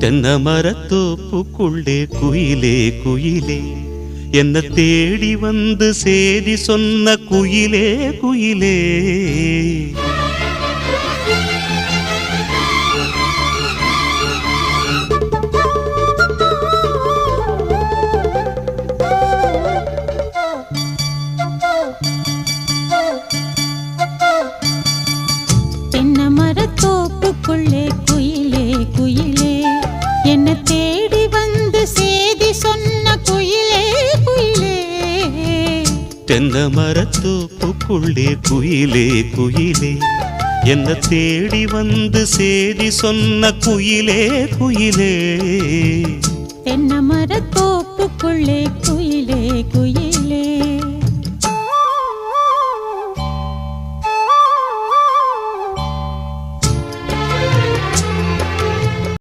தென்னை மரத்தோப்புக்குள்ளே குயிலே குயிலே என்ன தேடி வந்து சேதி சொன்ன குயிலே குயிலே. தென்னை மரத்தோப்புக்குள்ளே குயிலே குயிலே என்ன தேடி வந்து சேதி சொன்ன குயிலே குயிலே. தென்னை மரத்தோப்புக்குள்ளே குயிலே குயிலே என்ன தேடி வந்து சேதி சொன்ன குயிலே குயிலே. தென்னை மரத்தோப்புக்குள்ளே குயிலே குயிலே